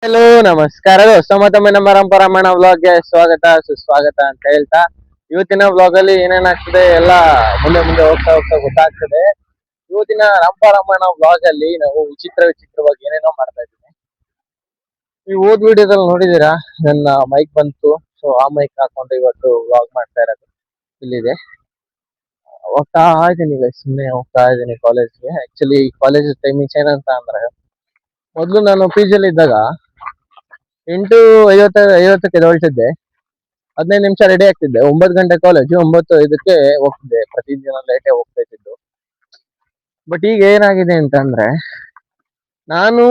Hello ನಮಸ್ಕಾರ ಮತ್ತೊಮ್ಮೆ ನಮ್ಮ ರಾಮಣ್ಣ ವ್ಲಾಗ್ಗೆ ಸ್ವಾಗತ ಸುಸ್ವಾಗತ ಅಂತ ಹೇಳ್ತಾ ಇವತ್ತಿನ ವ್ಲಾಗ್ ಅಲ್ಲಿ ಏನೇನಾಗ್ತದೆ ಎಲ್ಲ ಮುಂದೆ ಮುಂದೆ ಹೋಗ್ತಾ ಹೋಗ್ತಾ ಗೊತ್ತಾಗ್ತದೆ. ಇವತ್ತಿನ ರಾಮಣ್ಣ ವ್ಲಾಗ್ ಅಲ್ಲಿ ನಾವು ವಿಚಿತ್ರವಾಗಿ ಏನೇನೋ ಮಾಡ್ತಾ ಇದ್ದೀವಿ. ನೀವು ಓದ್ ವಿಡಿಯೋದಲ್ಲಿ ನೋಡಿದೀರಾ ನನ್ನ ಮೈಕ್ ಬಂತು, ಸೊ ಆ ಮೈಕ್ ಹಾಕೊಂಡು ಇವತ್ತು ವ್ಲಾಗ್ ಮಾಡ್ತಾ ಇರೋದು. ಇಲ್ಲಿದೆ ಹೋಗ್ತಾ ಇದ್ದೀನಿ, ಸುಮ್ಮನೆ ಹೋಗ್ತಾ ಇದ್ದೀನಿ ಕಾಲೇಜ್ಗೆ. ಆಕ್ಚುಲಿ ಕಾಲೇಜ್ ಟೈಮಿಂಗ್ಸ್ ಏನಂತ ಅಂದ್ರೆ, ಮೊದ್ಲು ನಾನು PG ಅಲ್ಲಿ ಇದ್ದಾಗ 8:50ಕ್ಕೆ ಎದ್ದೇಳ್ತಿದ್ದೆ, 15 ನಿಮಿಷ ರೆಡಿ ಆಗ್ತಿದ್ದೆ, 9 ಗಂಟೆ ಕಾಲೇಜ್, 9:05ಕ್ಕೆ ಹೋಗ್ತಿದ್ದೆ. ಪ್ರತಿದಿನ ಲೇಟೇ ಹೋಗ್ತಾ ಇದ್ದಿದ್ದು. ಬಟ್ ಈಗ ಏನಾಗಿದೆ ಅಂತ ಅಂದ್ರೆ, ನಾನು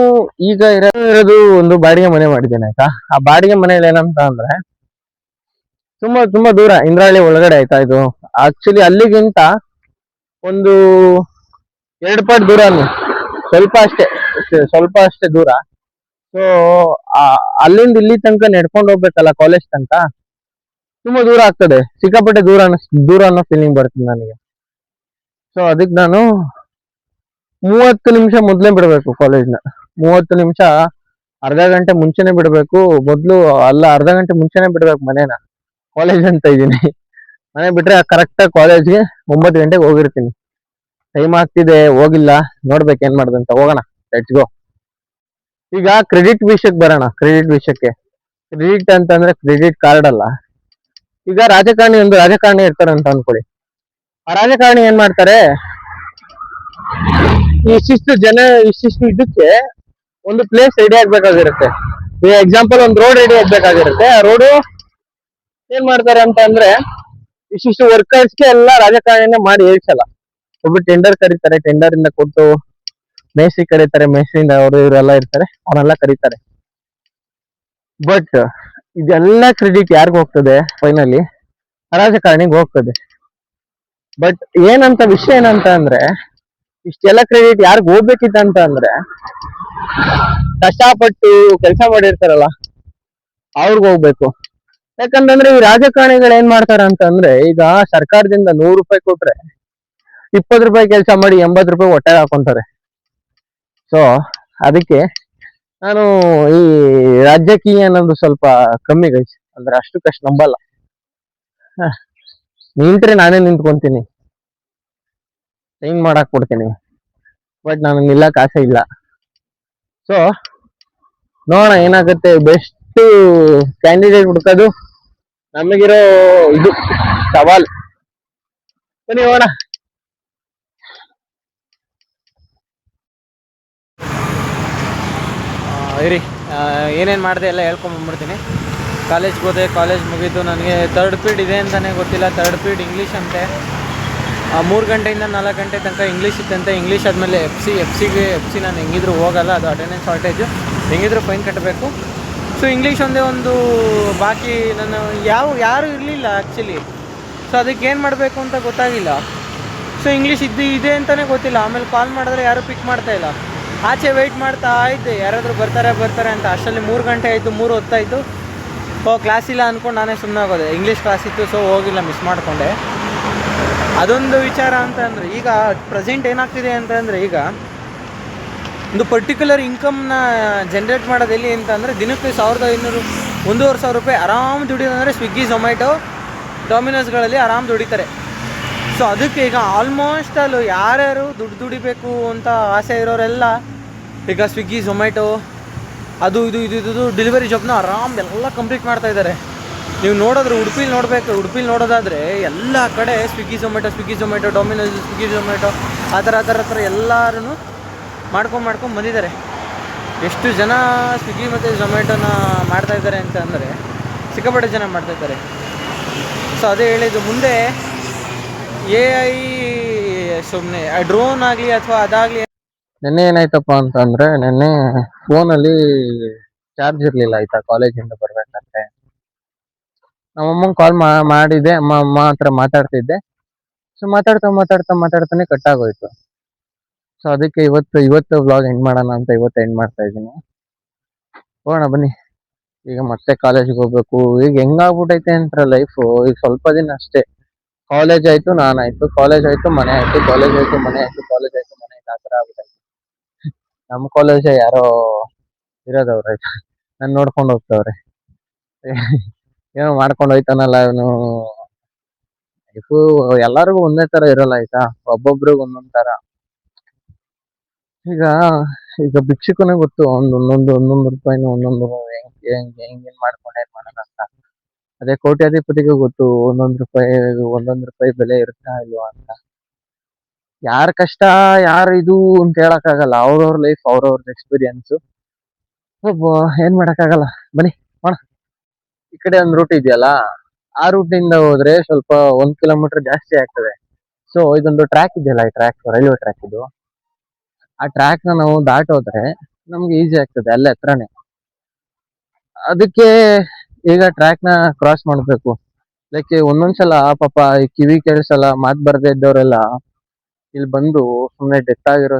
ಈಗ ಇರೋದು ಒಂದು ಬಾಡಿಗೆ ಮನೆ ಮಾಡಿದ್ದೇನೆ ಆಯ್ತಾ. ಆ ಬಾಡಿಗೆ ಮನೆಯಲ್ಲಿ ಏನಂತ ಅಂದ್ರೆ ತುಂಬಾ ದೂರ, ಇಂದ್ರಹಳ್ಳಿ ಒಳಗಡೆ ಆಯ್ತಾ. ಇದು ಆಕ್ಚುಲಿ ಅಲ್ಲಿಗಿಂತ ಒಂದು 2 ಪಟ್ಟು ದೂರ, ಸ್ವಲ್ಪ ಅಷ್ಟೇ ದೂರ. ಸೊ ಅಲ್ಲಿಂದ ಇಲ್ಲಿ ತನಕ ನಡ್ಕೊಂಡು ಹೋಗ್ಬೇಕಲ್ಲ ಕಾಲೇಜ್ ತನಕ, ತುಂಬಾ ದೂರ ಆಗ್ತದೆ. ಸಿಕ್ಕಾಪಟ್ಟೆ ದೂರ ಅನ್ನೋ ಫೀಲಿಂಗ್ ಬರ್ತದೆ ನನಗೆ. ಸೊ ಅದಕ್ಕೆ ನಾನು 30 ನಿಮಿಷ ಮೊದ್ಲೇ ಬಿಡಬೇಕು ಕಾಲೇಜ್ನ. 30 ನಿಮಿಷ, ಅರ್ಧ ಗಂಟೆ ಮುಂಚೆನೆ ಬಿಡಬೇಕು. ಅರ್ಧ ಗಂಟೆ ಮುಂಚೆನೆ ಬಿಡ್ಬೇಕು ಮನೇನ. ಕಾಲೇಜ್ ಅಂತ ಇದ್ದೀನಿ, ಮನೆ ಬಿಟ್ರೆ ಕರೆಕ್ಟ್ ಕಾಲೇಜ್ಗೆ 9 ಗಂಟೆಗೆ ಹೋಗಿರ್ತೀನಿ. ಟೈಮ್ ಆಗ್ತಿದೆ, ಹೋಗಿಲ್ಲ, ನೋಡ್ಬೇಕು ಏನ್ ಮಾಡ್ದಂತ. ಹೋಗೋಣ, ಲೆಟ್ಸ್ ಗೋ. ಈಗ ಕ್ರೆಡಿಟ್ ವಿಷಯಕ್ಕೆ ಬರೋಣ. ಕ್ರೆಡಿಟ್ ಅಂತಂದ್ರೆ ಕ್ರೆಡಿಟ್ ಕಾರ್ಡ್ ಅಲ್ಲ. ಈಗ ಒಂದು ರಾಜಕಾರಣಿ ಇರ್ತಾರೆ ಅಂತ ಅನ್ಕೊಳ್ಳಿ. ಆ ರಾಜಕಾರಣಿ ಏನ್ ಮಾಡ್ತಾರೆ, ಇಷ್ಟಿಷ್ಟು ಇದಕ್ಕೆ ಒಂದು ಪ್ಲೇಸ್ ರೆಡಿ ಆಗ್ಬೇಕಾಗಿರುತ್ತೆ. ಈಗ ಎಕ್ಸಾಂಪಲ್ ಒಂದು ರೋಡ್ ರೆಡಿ ಆಗ್ಬೇಕಾಗಿರುತ್ತೆ. ಆ ರೋಡು ಏನ್ ಮಾಡ್ತಾರೆ ಅಂತ ಅಂದ್ರೆ, ಇಷ್ಟಿಷ್ಟು ವರ್ಕರ್ಸ್ಗೆ ಎಲ್ಲ ರಾಜಕಾರಣಿನೇ ಮಾಡಿ ಹೇಳ್ಸಲ್ಲ. ಒಬ್ಬರು ಟೆಂಡರ್ ಕರೀತಾರೆ, ಟೆಂಡರ್ ಇಂದ ಕೊಟ್ಟು ಮೇಸ್ತ್ರಿ ಕರೀತಾರೆ, ಮೇಸ್ತ್ರಿಯಿಂದ ಅವರು ಇವರೆಲ್ಲ ಇರ್ತಾರೆ, ಅವರೆಲ್ಲ ಕರೀತಾರೆ. ಬಟ್ ಇದೆಲ್ಲ ಕ್ರೆಡಿಟ್ ಯಾರಿಗ ಹೋಗ್ತದೆ? ಫೈನಲಿ ರಾಜಕಾರಣಿಗೆ ಹೋಗ್ತದೆ. ಬಟ್ ವಿಷಯ ಏನಂತ ಅಂದ್ರೆ, ಇಷ್ಟೆಲ್ಲ ಕ್ರೆಡಿಟ್ ಯಾರಿಗ ಹೋಗ್ಬೇಕಿತ್ತಂತ ಅಂದ್ರೆ, ಕಷ್ಟಪಟ್ಟು ಕೆಲಸ ಮಾಡಿರ್ತಾರಲ್ಲ ಅವ್ರಿಗೆ ಹೋಗ್ಬೇಕು. ಯಾಕಂತಂದ್ರೆ ಈ ರಾಜಕಾರಣಿಗಳು ಏನ್ ಮಾಡ್ತಾರ ಅಂತಂದ್ರೆ, ಈಗ ಸರ್ಕಾರದಿಂದ 100 ರೂಪಾಯಿ ಕೊಟ್ರೆ 20 ರೂಪಾಯಿ ಕೆಲಸ ಮಾಡಿ 80 ರೂಪಾಯಿ ಹೊಟ್ಟೆಗೆ ಹಾಕೊಂತಾರೆ. ಸೊ ಅದಕ್ಕೆ ನಾನು ಈ ರಾಜಕೀಯ ಅನ್ನೋದು ಸ್ವಲ್ಪ ಕಮ್ಮಿ ಗೈಸ್. ಅಂದ್ರೆ ಅಷ್ಟಕ್ಕಷ್ಟು ನಂಬಲ್ಲ. ನಿಂತ್ರೆ ನಾನೇ ನಿಂತ್ಕೊಂತೀನಿ, ಸೈನ್ ಮಾಡಕ್ ಕೊಡ್ತೀನಿ, ಬಟ್ ನಾನು ನಿಲ್ಲಕ್ ಆಸೆ ಇಲ್ಲ. ಸೊ ನೋಡೋಣ ಏನಾಗುತ್ತೆ. ಬೆಸ್ಟ್ ಕ್ಯಾಂಡಿಡೇಟ್ ಹುಡ್ಕೋದು ನಮಗಿರೋ ಇದು ಸವಾಲ್. ಬನ್ನಿ ಹೋಗೋಣ. ಇರಿ, ಏನೇನು ಮಾಡಿದೆ ಎಲ್ಲ ಹೇಳ್ಕೊಂಬಂದ್ಬಿಡ್ತೀನಿ. ಕಾಲೇಜ್ಗೆ ಹೋದೆ, ಕಾಲೇಜ್ ಮುಗೀತು. ನನಗೆ 3rd ಪೀರಿಯಡ್ ಇದೆ ಅಂತಲೇ ಗೊತ್ತಿಲ್ಲ. 3rd ಪೀರಿಯಡ್ ಇಂಗ್ಲೀಷ್ ಅಂತೆ. 3 ಗಂಟೆಯಿಂದ 4 ಗಂಟೆ ತನಕ ಇಂಗ್ಲೀಷ್ ಇತ್ತಂತೆ. ಇಂಗ್ಲೀಷ್ ಆದಮೇಲೆ ಎಫ್ ಸಿ ನಾನು ಹೆಂಗಿದ್ರು ಹೋಗಲ್ಲ, ಅದು ಅಟೆಂಡೆನ್ಸ್ ಶಾರ್ಟೇಜು, ಹೆಂಗಿದ್ರು ಫೈನ್ ಕಟ್ಟಬೇಕು. ಸೊ ಇಂಗ್ಲೀಷ್ ಒಂದೇ ಒಂದು ಬಾಕಿ. ನಾನು ಯಾರೂ ಇರಲಿಲ್ಲ ಆ್ಯಕ್ಚುಲಿ. ಸೊ ಅದಕ್ಕೆ ಏನು ಮಾಡಬೇಕು ಅಂತ ಗೊತ್ತಾಗಿಲ್ಲ. ಸೊ ಇಂಗ್ಲೀಷ್ ಇದೆ ಅಂತಲೇ ಗೊತ್ತಿಲ್ಲ. ಆಮೇಲೆ ಕಾಲ್ ಮಾಡಿದ್ರೆ ಯಾರೂ ಪಿಕ್ ಮಾಡ್ತಾಯಿಲ್ಲ. ಆಚೆ ವೆಯ್ಟ್ ಮಾಡ್ತಾ ಇದ್ದೆ, ಯಾರಾದರೂ ಬರ್ತಾರೆ ಅಂತ. ಅಷ್ಟರಲ್ಲಿ 3 ಗಂಟೆ ಆಯಿತು, 3 ಹೊತ್ತಾಯಿತು. ಕ್ಲಾಸ್ ಇಲ್ಲ ಅಂದ್ಕೊಂಡು ನಾನೇ ಸುಮ್ಮನೆ ಆಗೋದೆ. ಇಂಗ್ಲೀಷ್ ಕ್ಲಾಸ್ ಇತ್ತು, ಸೊ ಹೋಗಿಲ್ಲ, ಮಿಸ್ ಮಾಡಿಕೊಂಡೆ. ಅದೊಂದು ವಿಚಾರ ಅಂತ ಅಂದರೆ, ಈಗ ಪ್ರೆಸೆಂಟ್ ಏನಾಗ್ತಿದೆ ಅಂತಂದರೆ, ಈಗ ಒಂದು ಪರ್ಟಿಕ್ಯುಲರ್ ಇನ್ಕಮ್ನ ಜನ್ರೇಟ್ ಮಾಡೋದು ಎಲ್ಲಿ ಅಂತ ಅಂದರೆ, ದಿನಕ್ಕೆ 1500 1,500 ರೂಪಾಯಿ ಆರಾಮ್ ದುಡಿಯೋದಂದರೆ ಸ್ವಿಗ್ಗಿ, ಝೊಮ್ಯಾಟೊ, ಡಾಮಿನೋಸ್ಗಳಲ್ಲಿ ಆರಾಮ್ ದುಡಿತಾರೆ. ಸೊ ಅದಕ್ಕೆ ಈಗ ಆಲ್ಮೋಸ್ಟ್ ಅಲ್ಲಿ ಯಾರ್ಯಾರು ದುಡಿಬೇಕು ಅಂತ ಆಸೆ ಇರೋರೆಲ್ಲ ಈಗ ಸ್ವಿಗ್ಗಿ, ಝೊಮ್ಯಾಟೊ, ಅದು ಇದು ಡೆಲಿವರಿ ಜಾಬ್ನ ಆರಾಮ್ ಎಲ್ಲ ಕಂಪ್ಲೀಟ್ ಮಾಡ್ತಾ ಇದ್ದಾರೆ. ನೀವು ನೋಡಿದ್ರೆ ಉಡುಪಿಲಿ ನೋಡೋದಾದರೆ ಎಲ್ಲ ಕಡೆ Swiggy Zomato, Domino's, Swiggy Zomato, ಆ ಥರ ಎಲ್ಲರೂ ಮಾಡ್ಕೊಂಡು ಬಂದಿದ್ದಾರೆ. ಎಷ್ಟು ಜನ ಸ್ವಿಗ್ಗಿ ಮತ್ತು ಝೊಮ್ಯಾಟೊನ ಮಾಡ್ತಾಯಿದ್ದಾರೆ ಅಂತ ಅಂದರೆ ಸಿಕ್ಕಾಪಟ್ಟೆ ಜನ ಮಾಡ್ತಾಯಿದ್ದಾರೆ. ಸೊ ಅದೇ ಹೇಳಿದ್ದು, ಮುಂದೆ AI ಸುಮ್ಮನೆ ಡ್ರೋನ್ ಆಗಲಿ ಅಥವಾ ಅದಾಗಲಿ. ನೆನ್ನೆ ಏನಾಯ್ತಪ್ಪ ಅಂತಂದ್ರೆ, ನೆನ್ನೆ ಫೋನಲ್ಲಿ ಚಾರ್ಜ್ ಇರ್ಲಿಲ್ಲ ಆಯ್ತಾ. ಕಾಲೇಜಿಂದ ಬರ್ಬೇಕಂದ್ರೆ ನಮ್ಮಮ್ಮಂಗೆ ಕಾಲ್ ಮಾಡಿದ್ದೆ. ಅಮ್ಮ ಹತ್ರ ಮಾತಾಡ್ತಿದ್ದೆ. ಸೊ ಮಾತಾಡ್ತಾನೆ ಕಟ್ ಆಗೋಯ್ತು. ಸೊ ಅದಕ್ಕೆ ಇವತ್ತು ವ್ಲಾಗ್ ಎಂಡ್ ಮಾಡೋಣ ಅಂತ ಎಂಡ್ ಮಾಡ್ತಾ ಇದ್ದೀನಿ. ಹೋಗೋಣ ಬನ್ನಿ. ಈಗ ಮತ್ತೆ ಕಾಲೇಜ್ಗೆ ಹೋಗ್ಬೇಕು. ಈಗ ಹೆಂಗಾಗ್ಬಿಟ್ಟೈತೆ ಅಂತ ಲೈಫು. ಈಗ ಸ್ವಲ್ಪ ದಿನ ಅಷ್ಟೇ. ಕಾಲೇಜ್ ಆಯ್ತು, ನಾನಾಯ್ತು, ಕಾಲೇಜ್ ಆಯ್ತು, ಮನೆ ಆಯ್ತು, ಕಾಲೇಜ್ ಆಯ್ತು, ಮನೆ ಆಯ್ತು, ಕಾಲೇಜ್ ಆಯ್ತು, ಮನೆ ಆಯ್ತು, ಆ ಥರ ಆಗ್ಬಿಟ್ಟೈತೆ. ನಮ್ಮ ಕಾಲೇಜೇ ಯಾರೋ ಇರೋದವ್ರು ಆಯ್ತು. ನನ್ ನೋಡ್ಕೊಂಡು ಹೋಗ್ತವ್ರೆ. ಏನೋ ಮಾಡ್ಕೊಂಡು ಹೋಯ್ತಾನಲ್ಲ ಇವನು. ಲೈಫು ಎಲ್ಲರಿಗೂ ಒಂದೇ ತರ ಇರಲ್ಲ ಆಯ್ತಾ, ಒಬ್ಬೊಬ್ರಿಗೆ ಒಂದೊಂದ್ ತರ. ಈಗ ಈಗ ಭಿಕ್ಷುಕನೇ ಗೊತ್ತು, ಒಂದೊಂದು ರೂಪಾಯಿನ ಒಂದೊಂದು ಹೆಂಗ್ ಮಾಡ್ಕೊಂಡು ಏನ್ ಮಾಡೋದಂತ. ಅದೇ ಕೋಟ್ಯಾಧಿಪತಿಗೂ ಗೊತ್ತು ಒಂದೊಂದ್ ರೂಪಾಯಿ ಬೆಲೆ ಇರುತ್ತಾ ಇಲ್ವಾ ಅಂತ. ಯಾರ ಕಷ್ಟ ಯಾರು ಇದು ಅಂತ ಹೇಳಕ್ ಆಗಲ್ಲ, ಅವ್ರವ್ರ ಲೈಫ್ ಅವ್ರವ್ರ ಎಕ್ಸ್ಪೀರಿಯನ್ಸ್. ಏನ್ ಮಾಡಕ್ ಆಗಲ್ಲ. ಬನ್ನಿ ಮಾಡೋಣ. ಈ ಕಡೆ ಒಂದ್ ರೂಟ್ ಇದೆಯಲ್ಲ, ಆ ರೂಟ್ ಇಂದ ಹೋದ್ರೆ ಸ್ವಲ್ಪ 1 ಕಿಲೋಮೀಟರ್ ಜಾಸ್ತಿ ಆಗ್ತದೆ. ಸೊ ಇದೊಂದು ಟ್ರ್ಯಾಕ್ ಇದೆಯಲ್ಲ, ಈ ಟ್ರ್ಯಾಕ್ ರೈಲ್ವೆ ಟ್ರ್ಯಾಕ್ ಇದು. ಆ ಟ್ರ್ಯಾಕ್ ನ ನಾವು ದಾಟೋದ್ರೆ ನಮ್ಗೆ ಈಸಿ ಆಗ್ತದೆ, ಅಲ್ಲೇ ಹತ್ರನೇ. ಅದಕ್ಕೆ ಈಗ ಟ್ರ್ಯಾಕ್ ನ ಕ್ರಾಸ್ ಮಾಡ್ಬೇಕು. ಲೈಕ್ ಒಂದೊಂದ್ಸಲ ಪಾಪ ಈ ಕಿವಿ ಕೇಳಿಸಲ್ಲ, ಮಾತ್ ಬರ್ದೇ ಇದ್ದವರೆಲ್ಲ ಇಲ್ಲಿ ಬಂದು ಸುಮ್ಮನೆ ಡೆತ್ ಆಗಿರೋ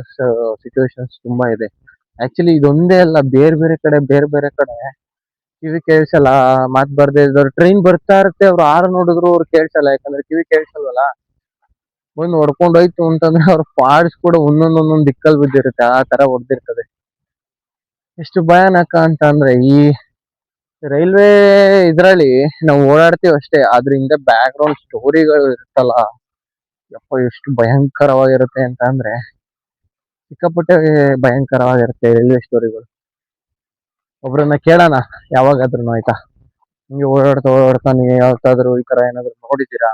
ಸಿಚುವೇಶನ್ಸ್ ತುಂಬಾ ಇದೆ. ಆಕ್ಚುಲಿ ಇದೊಂದೇ ಅಲ್ಲ, ಬೇರೆ ಬೇರೆ ಕಡೆ ಕಿವಿ ಕೇಳಿಸಲ್ಲ, ಮಾತ್ ಬರ್ದೇ ಇದ್ದವ್ರು ಟ್ರೈನ್ ಬರ್ತಾ ಇರುತ್ತೆ, ಅವ್ರು ಆರು ನೋಡಿದ್ರು ಅವ್ರು ಕೇಳಿಸಲ್ಲ, ಯಾಕಂದ್ರೆ ಕಿವಿ ಕೇಳಿಸಲ್ವಲ್ಲ. ಬಂದು ಹೊಡ್ಕೊಂಡು ಹೋಯ್ತು ಅಂತಂದ್ರೆ ಅವ್ರ ಪಾರ್ಟ್ಸ್ ಕೂಡ ಒಂದೊಂದೊಂದೊಂದ್ ದಿಕ್ಕಲ್ ಬಿದ್ದಿರುತ್ತೆ, ಆ ತರ ಹೊಡೆದಿರ್ತದೆ. ಎಷ್ಟು ಭಯಾನಕ ಅಂತ ಅಂದ್ರೆ, ಈ ರೈಲ್ವೆ ಇದ್ರಲ್ಲಿ ನಾವು ಓಡಾಡ್ತೀವಿ ಅಷ್ಟೇ, ಅದ್ರಿಂದ ಬ್ಯಾಕ್ ಗ್ರೌಂಡ್ ಸ್ಟೋರಿಗಳು ಇರುತ್ತಲ್ಲ, ಯಪ್ಪ ಎಷ್ಟು ಭಯಂಕರವಾಗಿರುತ್ತೆ ಅಂತ ಅಂದ್ರೆ ಸಿಕ್ಕಾಪಟ್ಟೆ ಭಯಂಕರವಾಗಿರುತ್ತೆ ರೈಲ್ವೆ ಸ್ಟೋರಿಗಳು. ಒಬ್ರನ್ನ ಕೇಳೋಣ ಯಾವಾಗಾದ್ರೂ, ಆಯ್ತಾ? ಹಿಂಗೆ ಓಡಾಡ್ತಾ ನೀವು ಯಾವತ್ತಾದ್ರೂ ಈ ತರ ಏನಾದ್ರು ನೋಡಿದ್ದೀರಾ?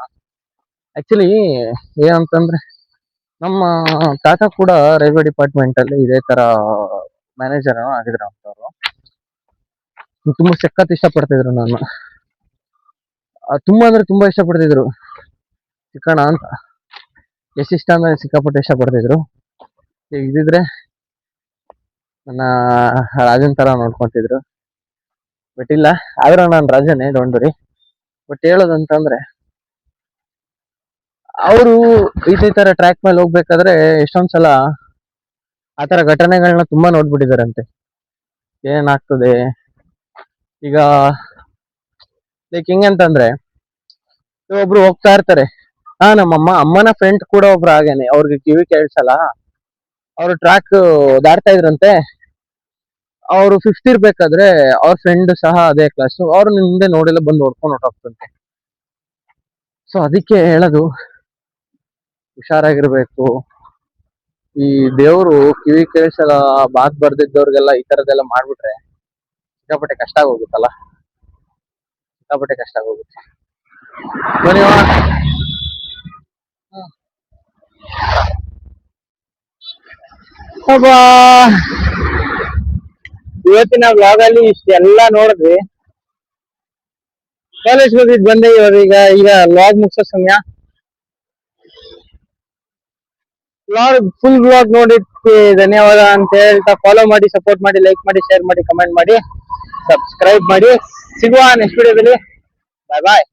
ಆಕ್ಚುಲಿ ಏನಂತಂದ್ರೆ, ನಮ್ಮ ತಾತ ಕೂಡ ರೈಲ್ವೆ ಡಿಪಾರ್ಟ್ಮೆಂಟ್ ಅಲ್ಲಿ ಇದೇ ತರ ಮ್ಯಾನೇಜರ್ ಆಗಿದ್ರು ಅಂತವ್ರು. ತುಂಬಾ ಸಖತ್ ಇಷ್ಟಪಡ್ತಿದ್ರು ನನ್ನ, ತುಂಬಾ ಅಂದ್ರೆ ತುಂಬಾ ಇಷ್ಟಪಡ್ತಿದ್ರು. ಸಿಕ್ಕಣ ಅಂತ ಎಷ್ಟು ಇಷ್ಟ ಅಂದ್ರೆ ಸಿಕ್ಕಾಪಟ್ಟೆ ಇಷ್ಟಪಡ್ತಿದ್ರು. ಇದಿದ್ರೆ ನನ್ನ ರಾಜನ್ ತರ ನೋಡ್ಕೊಂತಿದ್ರು. ಬಟ್ ಇಲ್ಲ, ಆದ್ರೂ ನಾನು ರಾಜನೇ, ಡೋಂಟ್ ವರಿ. ಬಟ್ ಹೇಳೋದಂತಂದ್ರೆ, ಅವರು ಈ ತರ ಟ್ರ್ಯಾಕ್ ಮೇಲೆ ಹೋಗ್ಬೇಕಾದ್ರೆ ಎಷ್ಟೊಂದ್ಸಲ ಆತರ ಘಟನೆಗಳನ್ನ ತುಂಬಾ ನೋಡ್ಬಿಟ್ಟಿದಾರಂತೆ. ಏನಾಗ್ತದೆ ಈಗ, ಲೈಕ್ ಹೆಂಗಂತಂದ್ರೆ, ಒಬ್ರು ಹೋಗ್ತಾ ಇರ್ತಾರೆ. ನಮ್ಮಮ್ಮ ಅಮ್ಮನ ಫ್ರೆಂಡ್ ಕೂಡ ಒಬ್ರು ಹಾಗೇನೆ, ಅವ್ರಿಗೆ ಕಿವಿ ಕೇಳಿಸಲ್ಲ, ಅವ್ರು ಟ್ರ್ಯಾಕ್ ದಾಟ್ತಾ ಇದ್ರಂತೆ. ಅವ್ರು 5th ಇರ್ಬೇಕಾದ್ರೆ ಅವ್ರ ಫ್ರೆಂಡ್ ಸಹ ಅದೇ ಕ್ಲಾಸ್, ಅವ್ರು ಹಿಂದೆ ನೋಡಿಲ್ಲ, ಬಂದು ಹೊಡ್ಕೊಂಡು ಹೊರಟೋಗ್ತಂತೆ. ಸೊ ಅದಕ್ಕೆ ಹೇಳೋದು, ಹುಷಾರಾಗಿರ್ಬೇಕು. ಈ ದೇವ್ರು ಕಿವಿ ಕೇಳಿಸಲ್ಲ, ಮಾತ್ ಬರ್ದಿದ್ದವ್ರಿಗೆಲ್ಲ ಈ ತರದೆಲ್ಲ ಮಾಡ್ಬಿಟ್ರೆ ಸಿಕ್ಕಾಪಟ್ಟೆ ಕಷ್ಟ ಆಗೋಗುತ್ತಲ್ಲ, ಸಿಕ್ಕಾಪಟ್ಟೆ ಕಷ್ಟ ಆಗೋಗುತ್ತೆ. ಬನ್ನಿ ಹೋಗೋಣ. ಅಬ್ಬಾ, ಇವತ್ತಿನ ವ್ಲಾಗ್ ಅಲ್ಲಿ ಇಷ್ಟೆಲ್ಲ ನೋಡಿದ್ವಿ. ಕಾಲೇಜ್ ಹೋಗಿದ್ ಬಂದೆ, ಈಗ ವ್ಲಾಗ್ ಮುಗಿಸೋ ಸಮಯ. ಫುಲ್ ವ್ಲಾಗ್ ನೋಡಿದ್ಕೆ ಧನ್ಯವಾದ ಅಂತ ಹೇಳ್ತಾ, ಫಾಲೋ ಮಾಡಿ, ಸಪೋರ್ಟ್ ಮಾಡಿ, ಲೈಕ್ ಮಾಡಿ, ಶೇರ್ ಮಾಡಿ, ಕಮೆಂಟ್ ಮಾಡಿ, ಸಬ್ಸ್ಕ್ರೈಬ್ ಮಾಡಿ. ಸಿಗುವ ನೆಕ್ಸ್ಟ್ ವಿಡಿಯೋದಲ್ಲಿ. ಬಾಯ್ ಬಾಯ್.